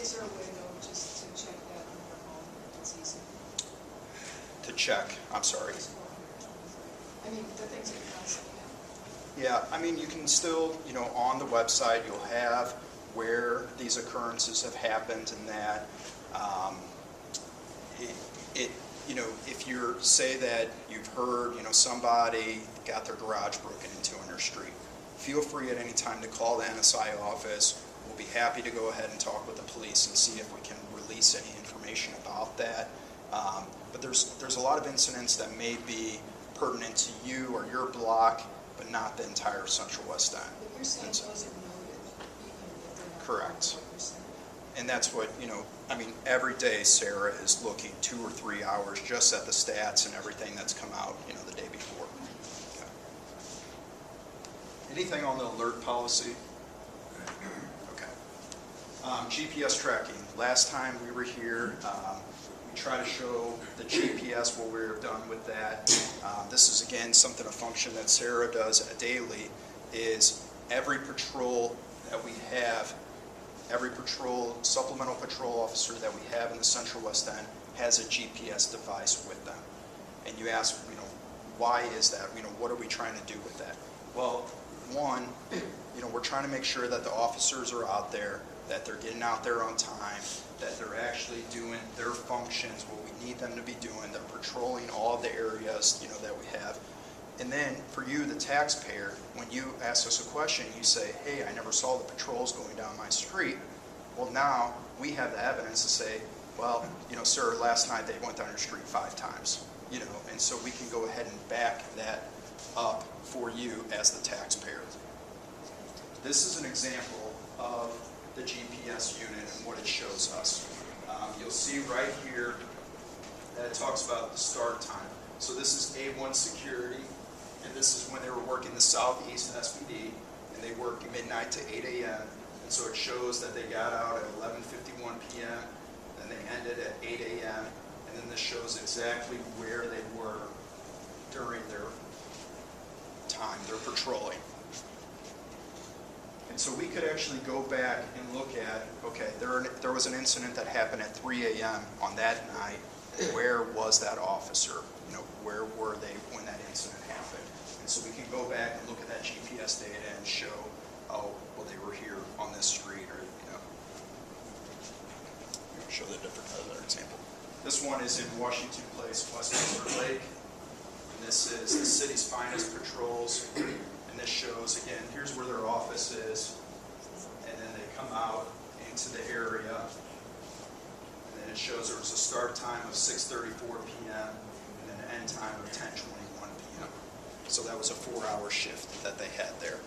Is there a way though just to check that on your phone? It's easy. To check, I'm sorry. It's 423. I mean, the things that constantly happen. Yeah, I mean, you can still, on the website, you'll have where these occurrences have happened and that. If you say that you've heard, somebody got their garage broken into on your street, feel free at any time to call the NSI office. We'll be happy to go ahead and talk with the police and see if we can release any information about that. But there's a lot of incidents that may be pertinent to you or your block, but not the entire Central West End. But you're saying those are noted, even if they're not. Correct. And that's what, every day Sarah is looking 2 or 3 hours just at the stats and everything that's come out, the day before. Okay. Anything on the alert policy? Okay. GPS tracking. Last time we were here, we try to show the GPS what we've done with that. This is, again, a function that Sarah does daily, is every patrol that we have, every supplemental patrol officer that we have in the Central West End has a GPS device with them. And you ask, why is that? What are we trying to do with that? Well, one, we're trying to make sure that the officers are out there, that they're getting out there on time, that they're actually doing their functions, what we need them to be doing. They're patrolling all the areas, that we have. And then for you, the taxpayer, when you ask us a question, you say, hey, I never saw the patrols going down my street. Well, now we have the evidence to say, well, sir, last night they went down your street 5 times, and so we can go ahead and back that up for you as the taxpayer. This is an example of the GPS unit and what it shows us. You'll see right here that it talks about the start time. So this is A1 security. And this is when they were working the Southeast SPD, and they worked midnight to 8 a.m. And so it shows that they got out at 11:51 p.m., and they ended at 8 a.m., and then this shows exactly where they were during their time, their patrolling. And so we could actually go back and look at, okay, there was an incident that happened at 3 a.m. on that night. Where was that officer? Where were they when that incident happened? And so we can go back and look at that GPS data and show, oh, well, they were here on this street, or, show the different other example. This one is in Washington Place, Westminster Lake. And this is the city's finest patrols. And this shows, again, here's where their office is. And then they come out into the area. And then it shows there was a start time of 6:34 p.m. and an end time of 10:21 p.m. So that was a 4-hour shift that they had there.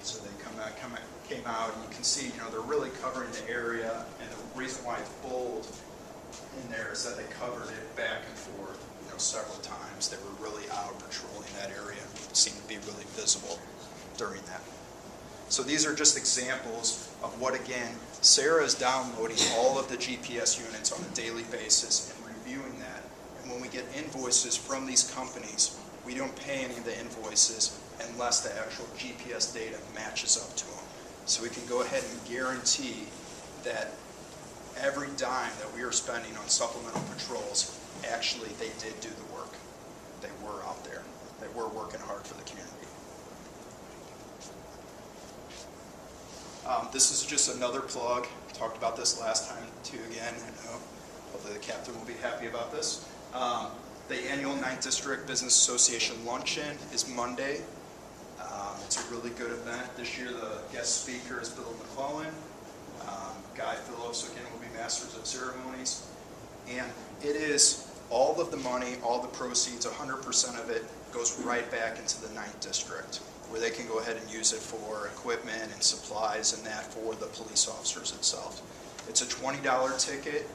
So they came out, and you can see, they're really covering the area. And the reason why it's bold in there is that they covered it back and forth, several times. They were really out patrolling that area. It seemed to be really visible during that. So these are just examples of what, again, Sarah is downloading all of the GPS units on a daily basis and reviewing that. And when we get invoices from these companies, we don't pay any of the invoices unless the actual GPS data matches up to them. So we can go ahead and guarantee that every dime that we are spending on supplemental patrols, actually they did do the work. They were out there. They were working hard for the community. This is just another plug. Talked about this last time too again. Hopefully the captain will be happy about this. The annual 9th District Business Association Luncheon is Monday. It's a really good event. This year the guest speaker is Bill McClellan. Guy Phillips, again, will be Masters of Ceremonies. And it is all of the money, all the proceeds, 100% of it goes right back into the 9th District, where they can go ahead and use it for equipment and supplies and that for the police officers itself. It's a $20 ticket.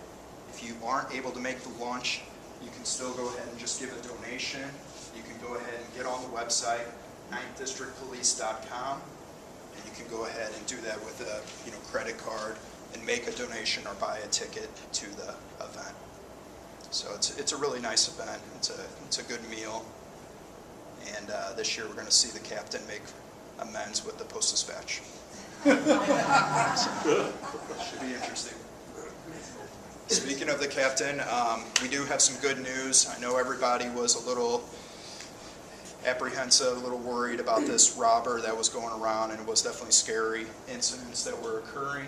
If you aren't able to make the lunch, you can still go ahead and just give a donation. You can go ahead and get on the website, 9thdistrictpolice.com, and you can go ahead and do that with a credit card and make a donation or buy a ticket to the event. So it's a really nice event. It's a good meal. And this year we're going to see the captain make amends with the Post-Dispatch. Should be interesting. Speaking of the captain, we do have some good news. I know everybody was a little apprehensive, a little worried about this robber that was going around, and it was definitely scary incidents that were occurring.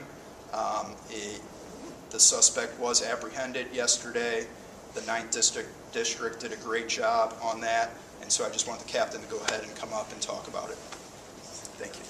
The suspect was apprehended yesterday. The 9th District did a great job on that, and so I just want the captain to go ahead and come up and talk about it. Thank you.